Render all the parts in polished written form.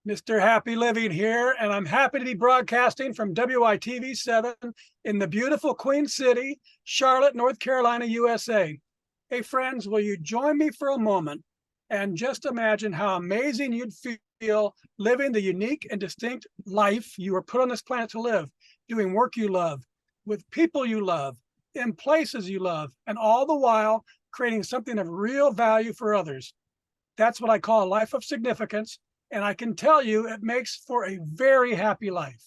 Mr. Happy Living here, and I'm happy to be broadcasting from WITV 7 in the beautiful Queen City, Charlotte, North Carolina, USA. Hey, friends, will you join me for a moment and just imagine how amazing you'd feel living the unique and distinct life you were put on this planet to live, doing work you love, with people you love, in places you love, and all the while creating something of real value for others. That's what I call a life of significance. And I can tell you it makes for a very happy life.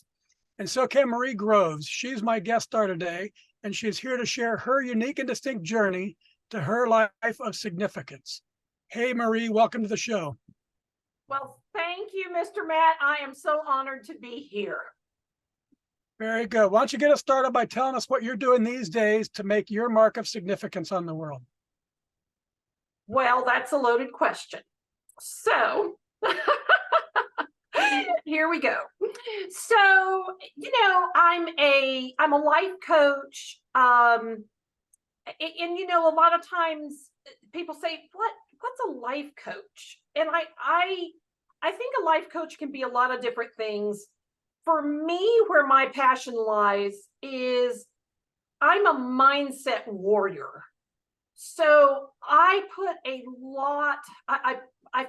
And so can Marie Groves. She's my guest star today, and she's here to share her unique and distinct journey to her life of significance. Hey, Marie, welcome to the show. Well, thank you, Mr. Matt. I am so honored to be here. Very good. Why don't you get us started by telling us what you're doing these days to make your mark of significance on the world? Well, that's a loaded question. So here we go. So, I'm a life coach. And a lot of times people say, what's a life coach? And I think a life coach can be a lot of different things. For me, where my passion lies is I'm a mindset warrior. So I put a lot, I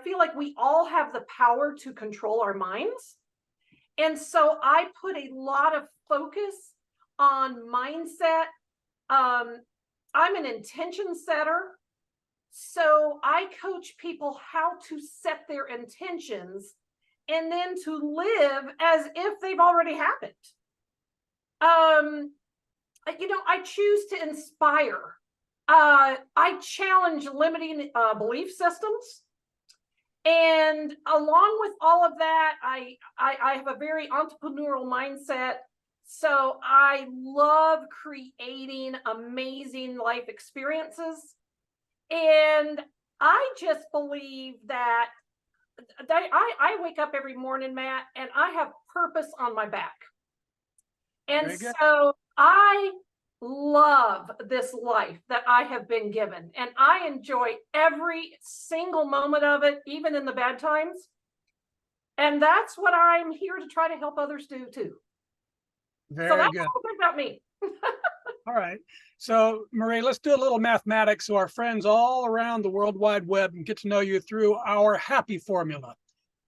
feel like we all have the power to control our minds. And so I put a lot of focus on mindset. I'm an intention setter. So I coach people how to set their intentions and then to live as if they've already happened. I choose to inspire. I challenge limiting belief systems. And along with all of that, I have a very entrepreneurial mindset. So I love creating amazing life experiences. And I just believe that I wake up every morning, Matt, and I have purpose on my back. And so I love this life that I have been given, and I enjoy every single moment of it, even in the bad times. And that's what I'm here to try to help others do too. So that's a little bit about me. All right. So Marie, let's do a little mathematics so our friends all around the World Wide Web can get to know you through our happy formula.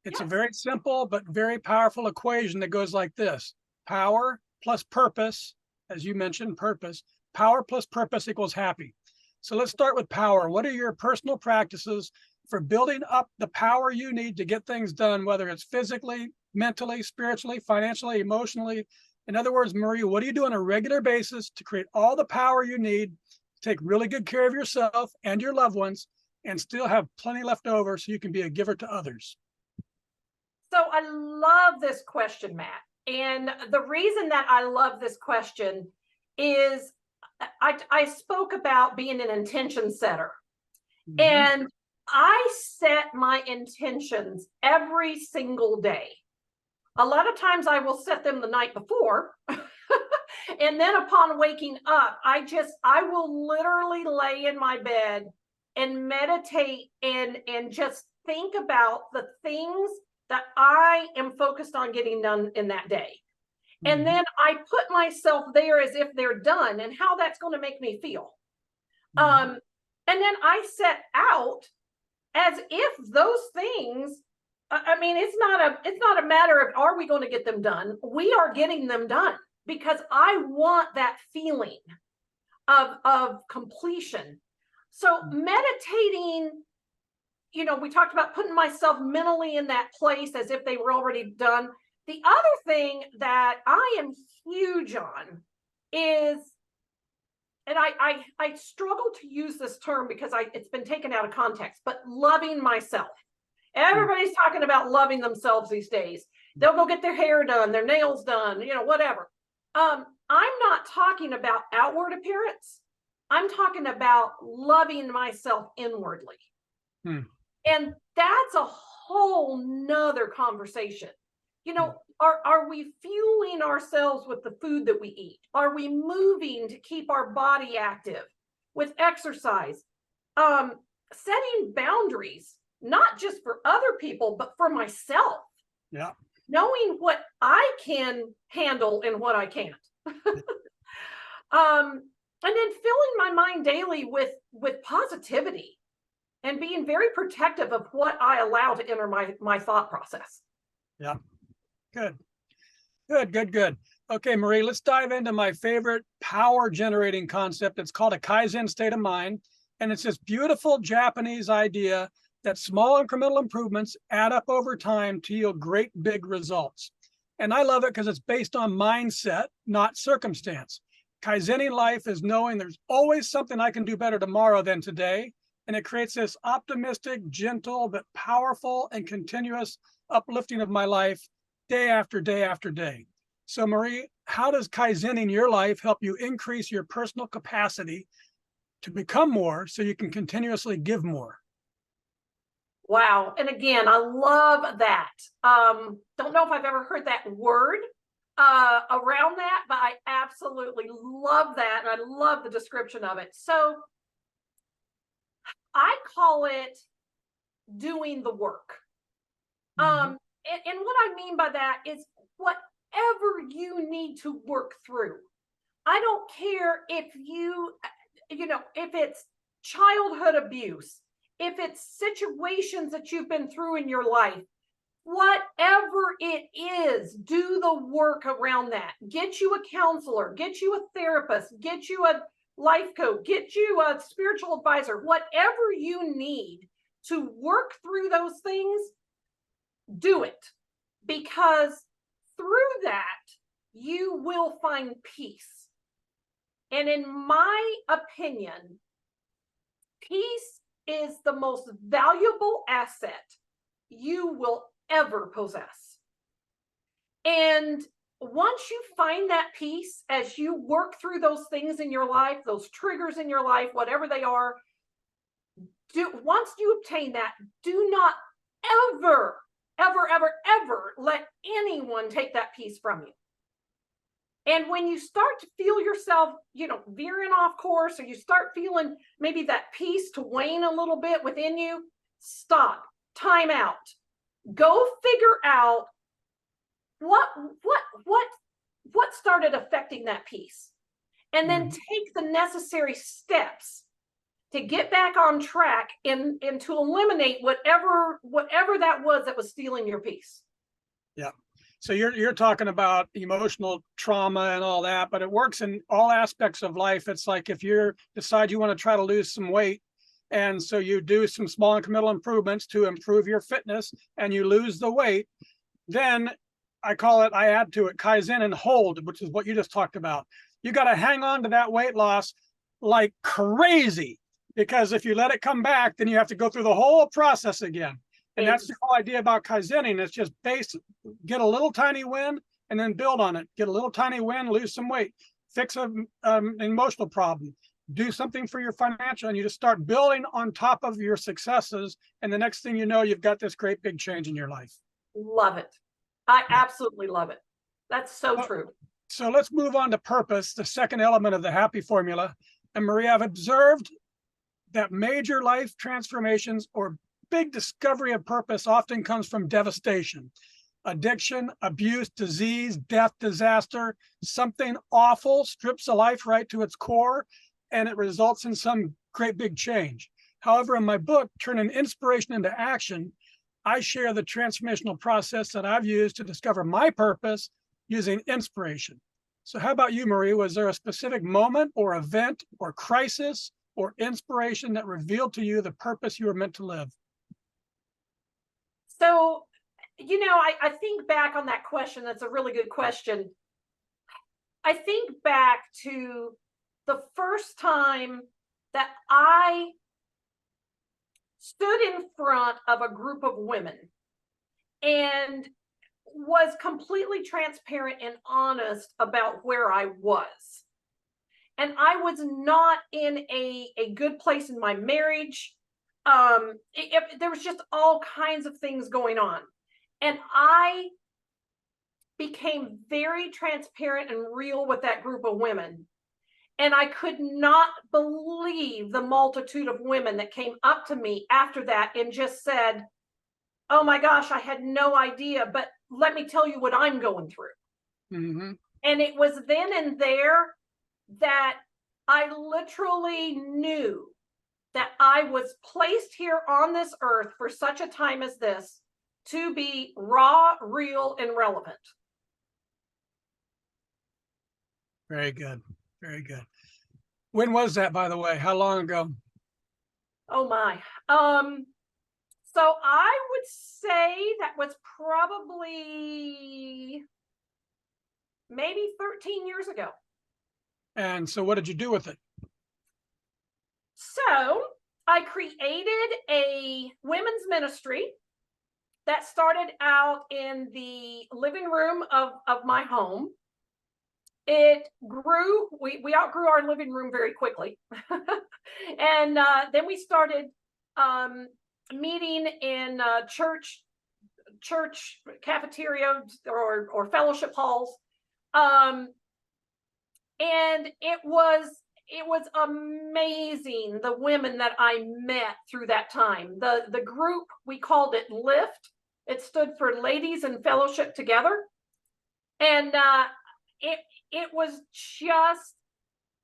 It's a very simple but very powerful equation that goes like this: power plus purpose, as you mentioned, purpose, power plus purpose equals happy. So let's start with power. What are your personal practices for building up the power you need to get things done, whether it's physically, mentally, spiritually, financially, emotionally? In other words, Marie, what do you do on a regular basis to create all the power you need to take really good care of yourself and your loved ones and still have plenty left over so you can be a giver to others? So I love this question, Matt. And the reason that I love this question is I spoke about being an intention setter. Mm-hmm. And I set my intentions every single day. A lot of times I will set them the night before. And then upon waking up, I will literally lay in my bed and meditate and just think about the things that I am focused on getting done in that day. Mm-hmm. And then I put myself there as if they're done and how that's going to make me feel. Mm-hmm. And then I set out as if those things, it's not a matter of are we going to get them done? We are getting them done because I want that feeling of completion. So meditating, we talked about putting myself mentally in that place as if they were already done. The other thing that I am huge on is, and I struggle to use this term because it's been taken out of context, but loving myself. Everybody's talking about loving themselves these days. They'll go get their hair done, their nails done, whatever. I'm not talking about outward appearance. I'm talking about loving myself inwardly. And that's a whole nother conversation. Are we fueling ourselves with the food that we eat? Are we moving to keep our body active with exercise? Setting boundaries, not just for other people, but for myself. Yeah. knowing what I can handle and what I can't. And then filling my mind daily with positivity and being very protective of what I allow to enter my thought process. Yeah. Good. Good, good, good. Okay, Marie, let's dive into my favorite power generating concept. It's called a Kaizen state of mind. And it's this beautiful Japanese idea that small incremental improvements add up over time to yield great big results. And I love it because it's based on mindset, not circumstance. Kaizening life is knowing there's always something I can do better tomorrow than today. And it creates this optimistic, gentle, but powerful and continuous uplifting of my life day after day after day. So, Marie, how does Kaizening your life help you increase your personal capacity to become more so you can continuously give more? Wow. And again, I love that. Don't know if I've ever heard that word around that, but I absolutely love that. And I love the description of it. So I call it doing the work. Mm-hmm. And what I mean by that is whatever you need to work through. I don't care if if it's childhood abuse, if it's situations that you've been through in your life, whatever it is, do the work around that. Get you a counselor, get you a therapist, get you a life coach, get you a spiritual advisor, whatever you need to work through those things, do it. Because through that, you will find peace. And in my opinion, peace is the most valuable asset you will ever possess. And once you find that peace, as you work through those things in your life, those triggers in your life, whatever they are, once you obtain that, do not ever, ever, ever, ever let anyone take that peace from you. And when you start to feel yourself, veering off course, or you start feeling maybe that peace to wane a little bit within you, stop, time out, go figure out what started affecting that peace, and then take the necessary steps to get back on track and to eliminate whatever that was stealing your peace. Yeah. So you're talking about emotional trauma and all that, but it works in all aspects of life. It's like if you decide you want to try to lose some weight, and so you do some small incremental improvements to improve your fitness and you lose the weight, then I add to it Kaizen and hold, which is what you just talked about. You got to hang on to that weight loss like crazy, because if you let it come back, then you have to go through the whole process again. And that's the whole idea about Kaizening. It's just get a little tiny win and then build on it. Get a little tiny win, lose some weight, fix an emotional problem, do something for your financial, and you just start building on top of your successes. And the next thing you know, you've got this great big change in your life. Love it. I absolutely love it. That's so true. So let's move on to purpose, the second element of the happy formula. And Maria, I've observed that major life transformations or big discovery of purpose often comes from devastation, addiction, abuse, disease, death, disaster. Something awful strips a life right to its core, and it results in some great big change. However, in my book, Turning Inspiration into Action, I share the transformational process that I've used to discover my purpose using inspiration. So how about you, Marie? Was there a specific moment or event or crisis or inspiration that revealed to you the purpose you were meant to live? So, I think back on that question. That's a really good question. I think back to the first time that I stood in front of a group of women and was completely transparent and honest about where I was. And I was not in a good place in my marriage. There was just all kinds of things going on. And I became very transparent and real with that group of women. And I could not believe the multitude of women that came up to me after that and just said, "Oh my gosh, I had no idea." But let me tell you what I'm going through. Mm-hmm. And it was then and there that I literally knew that I was placed here on this earth for such a time as this to be raw, real, and relevant. Very good. Very good. When was that, by the way? How long ago? Oh my. So I would say that was probably maybe 13 years ago. And so what did you do with it? So I created a women's ministry that started out in the living room of my home. It grew, we outgrew our living room very quickly. And then we started meeting in church cafeteria or fellowship halls. And it was amazing, the women that I met through that time. The group, we called it LIFT. It stood for Ladies in Fellowship Together. And it was just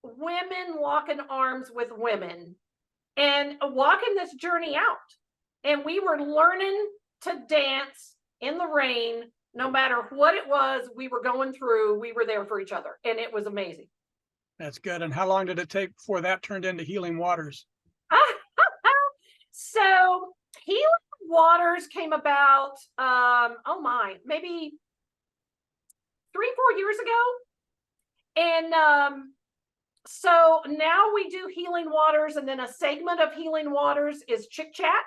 women locking arms with women and walking this journey out. And we were learning to dance in the rain. No matter what it was we were going through, we were there for each other. And it was amazing. That's good. And how long did it take before that turned into Healing Waters? So Healing Waters came about, maybe 3-4 years ago. And so now we do Healing Waters, and then a segment of Healing Waters is Chick Chat.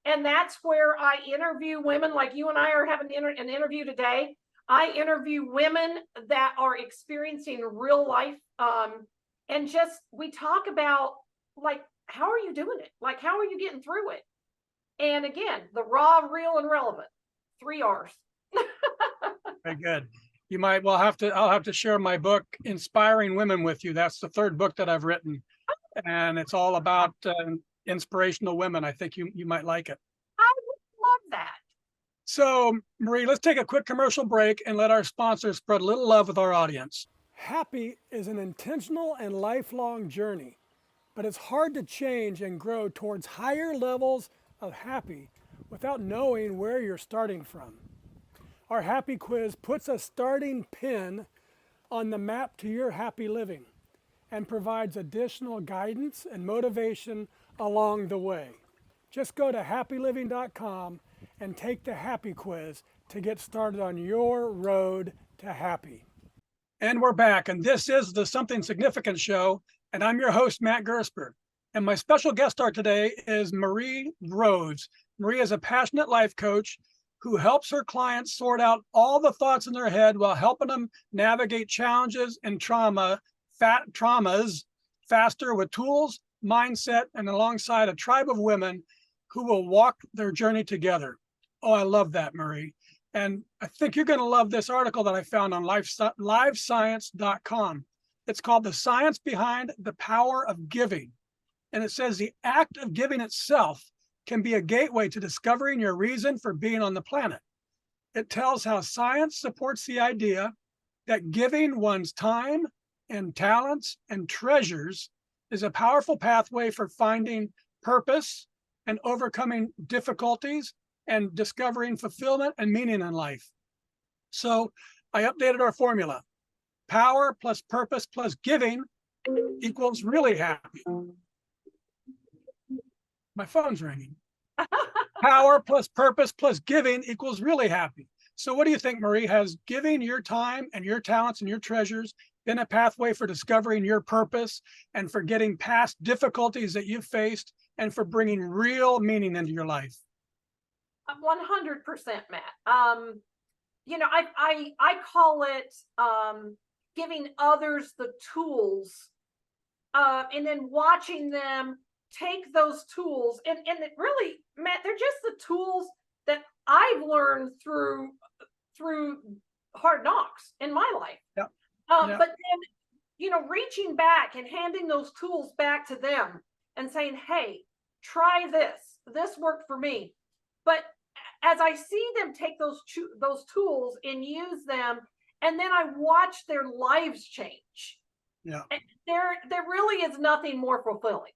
And that's where I interview women like you and I are having an interview today. I interview women that are experiencing real life. And just, we talk about, like, how are you doing it? Like, how are you getting through it? And again, the raw, real, and relevant. 3 R's. Very good. You might, well, I'll have to share my book, Inspiring Women, with you. That's the 3rd book that I've written. And it's all about inspirational women. I think you might like it. I would love that. So, Marie, let's take a quick commercial break and let our sponsors spread a little love with our audience. Happy is an intentional and lifelong journey, but it's hard to change and grow towards higher levels of happy without knowing where you're starting from. Our happy quiz puts a starting pin on the map to your happy living and provides additional guidance and motivation along the way. Just go to happyliving.com and take the happy quiz to get started on your road to happy. And we're back, and this is the Something Significant Show, and I'm your host, Matt Gersper. And my special guest star today is Marie Rhodes. Marie is a passionate life coach who helps her clients sort out all the thoughts in their head while helping them navigate challenges and traumas faster with tools, mindset, and alongside a tribe of women who will walk their journey together. Oh, I love that, Marie. And I think you're going to love this article that I found on livescience.com. It's called The Science Behind the Power of Giving. And it says the act of giving itself can be a gateway to discovering your reason for being on the planet. It tells how science supports the idea that giving one's time and talents and treasures is a powerful pathway for finding purpose and overcoming difficulties and discovering fulfillment and meaning in life. So I updated our formula. Power plus purpose plus giving equals really happy. My phone's ringing. Power plus purpose plus giving equals really happy. So what do you think, Marie? Has giving your time and your talents and your treasures been a pathway for discovering your purpose and for getting past difficulties that you've faced and for bringing real meaning into your life? 100%, Matt. I call it giving others the tools, and then watching them take those tools. And it really, Matt, they're just the tools that I've learned through hard knocks in my life. Yep. But then, reaching back and handing those tools back to them and saying, hey, try this. This worked for me. But as I see them take those tools and use them, and then I watch their lives change. Yeah. There really is nothing more fulfilling.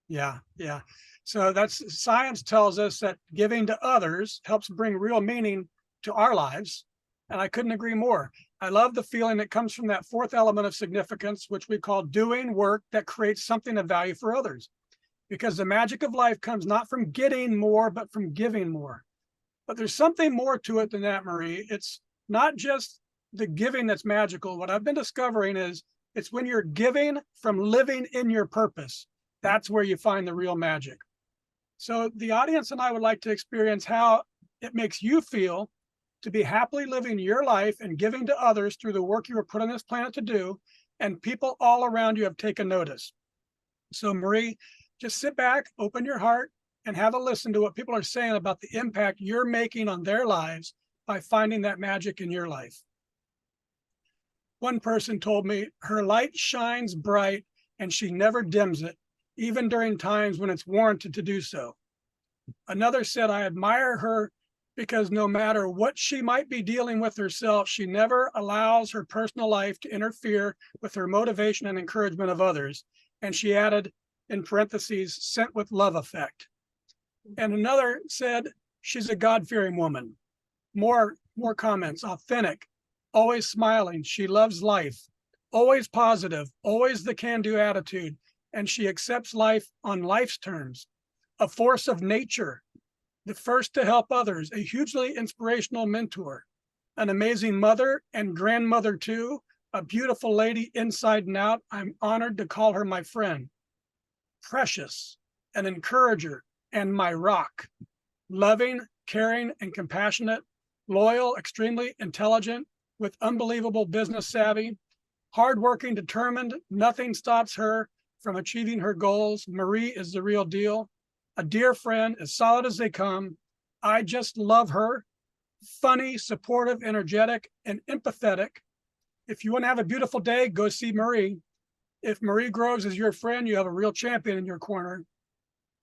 Yeah. Yeah. So that's science tells us that giving to others helps bring real meaning to our lives. And I couldn't agree more. I love the feeling that comes from that fourth element of significance, which we call doing work that creates something of value for others. Because the magic of life comes not from getting more, but from giving more. But there's something more to it than that, Marie. It's not just the giving that's magical. What I've been discovering is it's when you're giving from living in your purpose. That's where you find the real magic. So the audience and I would like to experience how it makes you feel to be happily living your life and giving to others through the work you were put on this planet to do, and people all around you have taken notice. So Marie, just sit back, open your heart, and have a listen to what people are saying about the impact you're making on their lives by finding that magic in your life. One person told me her light shines bright and she never dims it, even during times when it's warranted to do so. Another said, I admire her because no matter what she might be dealing with herself, she never allows her personal life to interfere with her motivation and encouragement of others. And she added, in parentheses, sent with love effect. And another said, she's a God-fearing woman. More comments, authentic, always smiling. She loves life, always positive, always the can-do attitude. And she accepts life on life's terms, a force of nature, the first to help others, a hugely inspirational mentor, an amazing mother and grandmother too, a beautiful lady inside and out. I'm honored to call her my friend. Precious, an encourager, and my rock. Loving, caring, and compassionate, loyal, extremely intelligent, with unbelievable business savvy, hardworking, determined, nothing stops her from achieving her goals. Marie is the real deal. A dear friend, as solid as they come. I just love her. Funny, supportive, energetic, and empathetic. If you want to have a beautiful day, go see Marie. If Marie Groves is your friend, you have a real champion in your corner.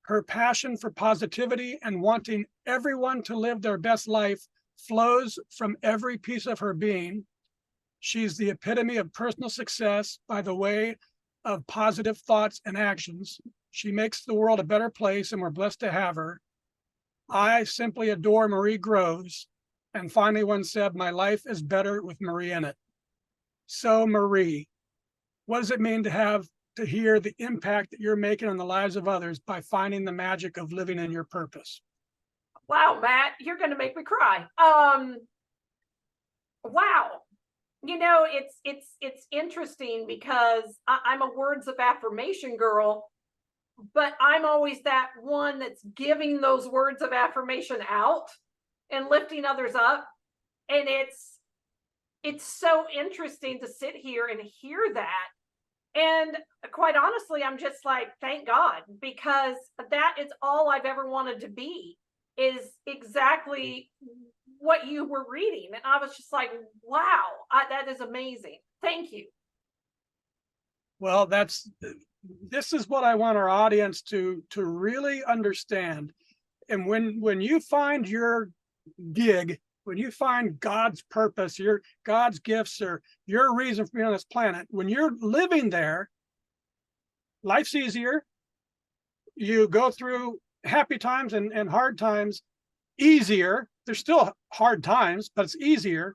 Her passion for positivity and wanting everyone to live their best life flows from every piece of her being. She's the epitome of personal success by the way of positive thoughts and actions. She makes the world a better place, and we're blessed to have her. I simply adore Marie Groves. And finally, one said, my life is better with Marie in it. So Marie, what does it mean to hear the impact that you're making on the lives of others by finding the magic of living in your purpose? Wow, Matt, you're going to make me cry. Wow. You know, it's interesting because I'm a words of affirmation girl, but I'm always that one that's giving those words of affirmation out and lifting others up. And it's so interesting to sit here and hear that. And quite honestly, I'm just like, thank God, because that is all I've ever wanted to be, is exactly what you were reading. And I was just like, wow, that is amazing. Thank you. Well, this is what I want our audience to really understand. And when you find your gig, when you find God's purpose, God's gifts, or your reason for being on this planet, when you're living there, life's easier. You go through happy times and hard times easier. There's still hard times, but it's easier.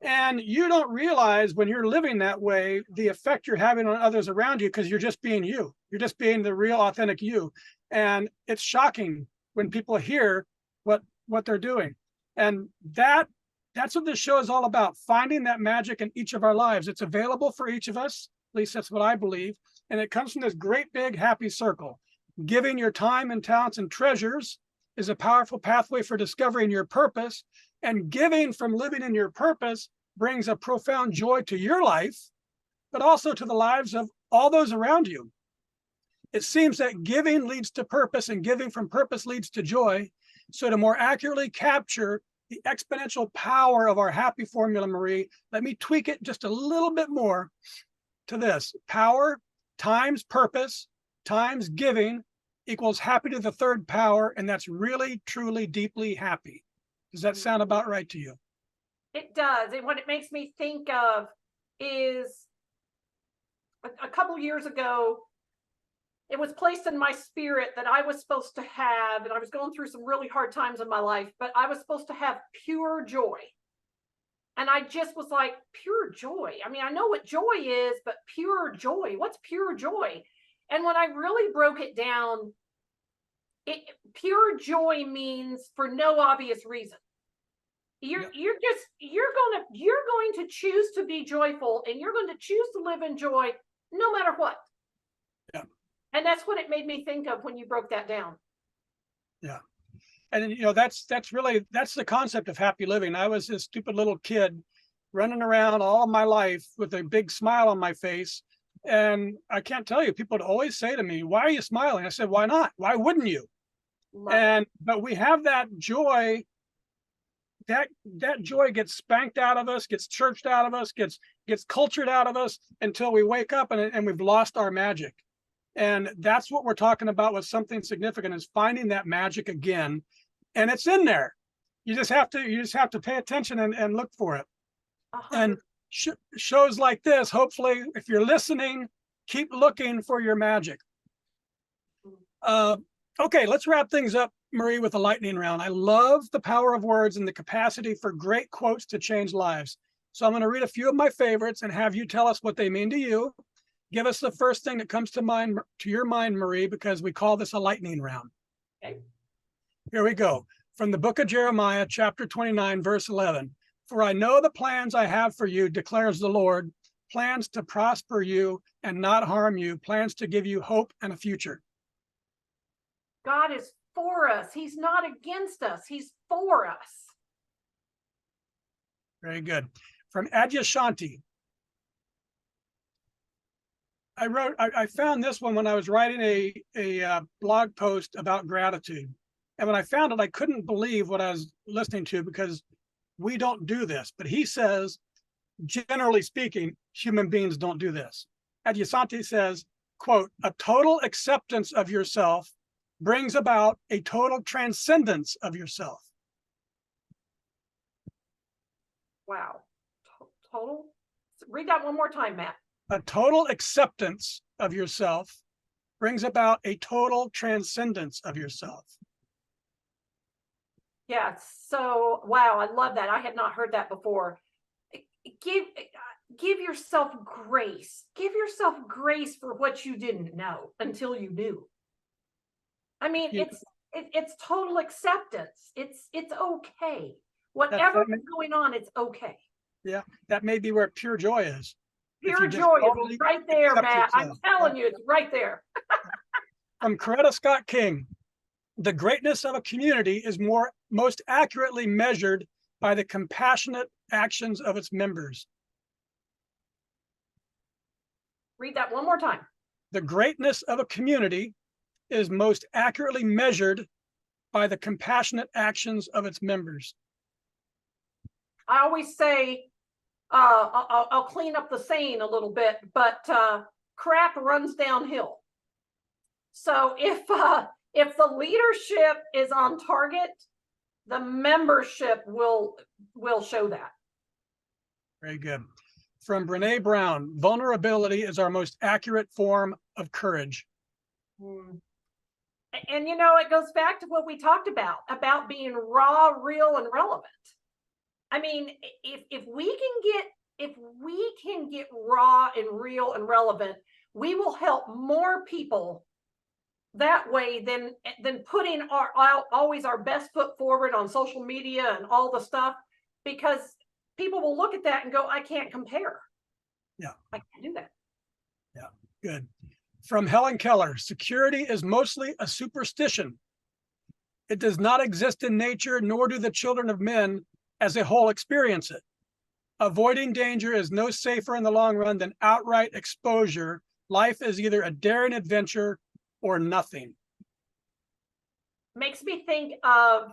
And you don't realize when you're living that way, the effect you're having on others around you, because you're just being you. You're just being the real, authentic you. And it's shocking when people hear what they're doing. And that's what this show is all about, finding that magic in each of our lives. It's available for each of us. At least that's what I believe. And it comes from this great big happy circle. Giving your time and talents and treasures is a powerful pathway for discovering your purpose. And giving from living in your purpose brings a profound joy to your life, but also to the lives of all those around you. It seems that giving leads to purpose, and giving from purpose leads to joy. So to more accurately capture the exponential power of our happy formula, Marie, let me tweak it just a little bit more to this. Power times purpose times giving equals happy to the third power, and that's really, truly, deeply happy. Does that sound about right to you? It does. And what it makes me think of is a couple years ago, it was placed in my spirit that I was supposed to have, and I was going through some really hard times in my life, but I was supposed to have pure joy. And I just was like, pure joy. I mean, I know what joy is, but pure joy, what's pure joy? And when I really broke it down, pure joy means for no obvious reason. You're going to choose to be joyful, and you're going to choose to live in joy no matter what. Yeah. And that's what it made me think of when you broke that down. Yeah. And you know, that's the concept of happy living. I was this stupid little kid running around all my life with a big smile on my face. And I can't tell you, people would always say to me, "Why are you smiling?" I said, "Why not? Why wouldn't you?" But we have that joy. That joy gets spanked out of us, gets churched out of us, gets cultured out of us until we wake up and we've lost our magic. And that's what we're talking about with something significant, is finding that magic again. And it's in there. You just have to pay attention and look for it. And shows like this, hopefully, if you're listening, keep looking for your magic. Okay, let's wrap things up, Marie, with a lightning round. I love the power of words and the capacity for great quotes to change lives. So I'm going to read a few of my favorites and have you tell us what they mean to you. Give us the first thing that comes to your mind, Marie, because we call this a lightning round. Okay. Here we go. From the book of Jeremiah, chapter 29, verse 11. For I know the plans I have for you, declares the Lord, plans to prosper you and not harm you, plans to give you hope and a future. God is for us. He's not against us. He's for us. Very good. From Adyashanti. I found this one when I was writing a blog post about gratitude. And when I found it, I couldn't believe what I was listening to, because we don't do this. But he says, generally speaking, human beings don't do this. Adyashanti says, quote, a total acceptance of yourself brings about a total transcendence of yourself. Wow. Total. Read that one more time, Matt. A total acceptance of yourself brings about a total transcendence of yourself. Yeah. So, wow, I love that. I had not heard that before. Give yourself grace. Give yourself grace for what you didn't know until you knew. I mean, Yeah. it's total acceptance. It's okay. Whatever is going on, it's okay. Yeah, that may be where pure joy is. Pure joy is right there, Matt. I'm telling you, it's right there. From Coretta Scott King, the greatness of a community is most accurately measured by the compassionate actions of its members. Read that one more time. The greatness of a community is most accurately measured by the compassionate actions of its members. I always say, I'll clean up the saying a little bit, but crap runs downhill. So if the leadership is on target, the membership will show that. Very good. From Brene Brown, vulnerability is our most accurate form of courage. And you know, it goes back to what we talked about being raw, real, and relevant. I mean, if we can get raw and real and relevant, we will help more people that way than putting always our best foot forward on social media and all the stuff, because people will look at that and go, I can't compare. Yeah. I can't do that. Yeah, good. From Helen Keller, security is mostly a superstition. It does not exist in nature, nor do the children of men as a whole experience it. Avoiding danger is no safer in the long run than outright exposure. Life is either a daring adventure or nothing. Makes me think of,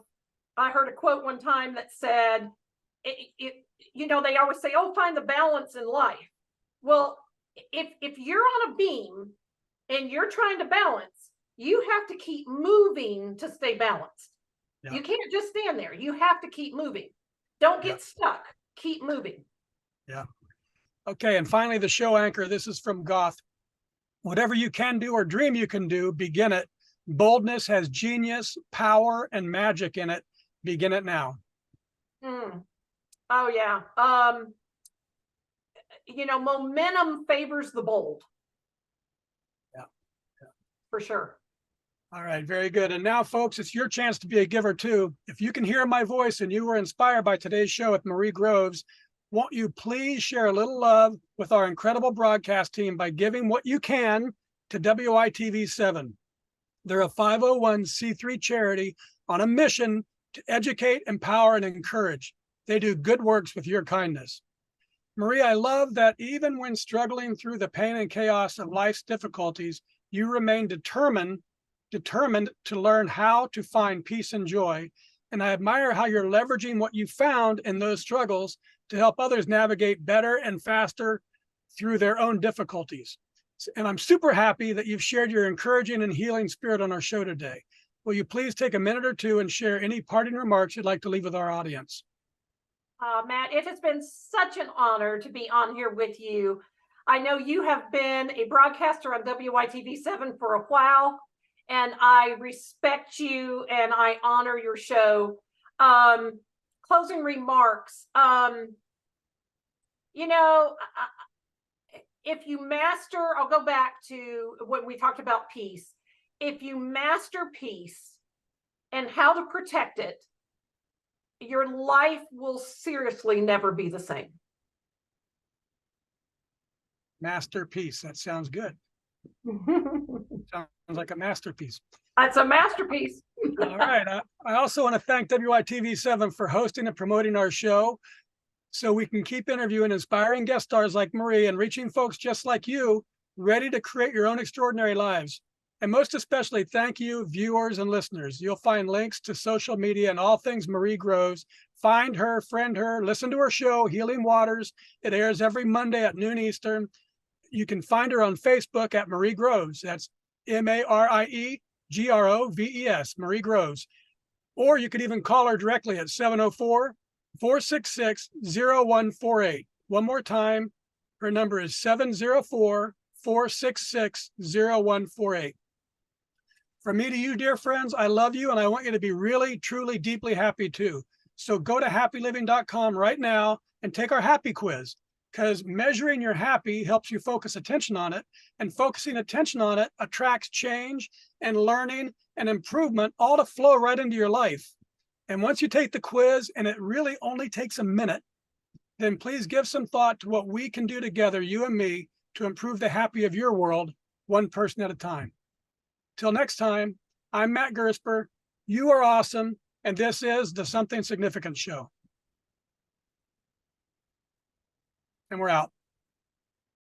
I heard a quote one time that said, you know, they always say, oh, find the balance in life. Well, if you're on a beam and you're trying to balance, you have to keep moving to stay balanced. Yeah. You can't just stand there. You have to keep moving. Don't get stuck. Keep moving. Yeah. Okay. And finally, the show anchor. This is from Goth. Whatever you can do or dream you can do, begin it. Boldness has genius, power, and magic in it. Begin it now. Oh, yeah. Momentum favors the bold. Yeah. For sure. All right, very good. And now, folks, it's your chance to be a giver too. If you can hear my voice and you were inspired by today's show with Marie Groves, won't you please share a little love with our incredible broadcast team by giving what you can to WITV7. They're a 501c3 charity on a mission to educate, empower, and encourage. They do good works with your kindness. Marie, I love that even when struggling through the pain and chaos of life's difficulties, you remain determined to learn how to find peace and joy. And I admire how you're leveraging what you found in those struggles to help others navigate better and faster through their own difficulties. And I'm super happy that you've shared your encouraging and healing spirit on our show today. Will you please take a minute or two and share any parting remarks you'd like to leave with our audience? Matt, it has been such an honor to be on here with you. I know you have been a broadcaster on WITV7 for a while, and I respect you and I honor your show. Closing remarks. If you master, I'll go back to when we talked about peace. If you master peace and how to protect it, your life will seriously never be the same. Masterpiece. That sounds good. Sounds like a masterpiece. That's a masterpiece. All right. I also want to thank WITV7 for hosting and promoting our show so we can keep interviewing inspiring guest stars like Marie and reaching folks just like you, ready to create your own extraordinary lives. And most especially, thank you, viewers and listeners. You'll find links to social media and all things Marie Groves. Find her, friend her, listen to her show, Healing Waters. It airs every Monday at noon Eastern. You can find her on Facebook at Marie Groves. That's MarieGroves, Marie Groves. Or you could even call her directly at 704-466-0148. One more time, her number is 704-466-0148. From me to you, dear friends, I love you and I want you to be really, truly, deeply happy too. So go to happyliving.com right now and take our happy quiz, because measuring your happy helps you focus attention on it, and focusing attention on it attracts change and learning and improvement, all to flow right into your life. And once you take the quiz, and it really only takes a minute, then please give some thought to what we can do together, you and me, to improve the happy of your world, one person at a time. Till next time, I'm Matt Gersper. You are awesome. And this is the Something Significant Show. And we're out.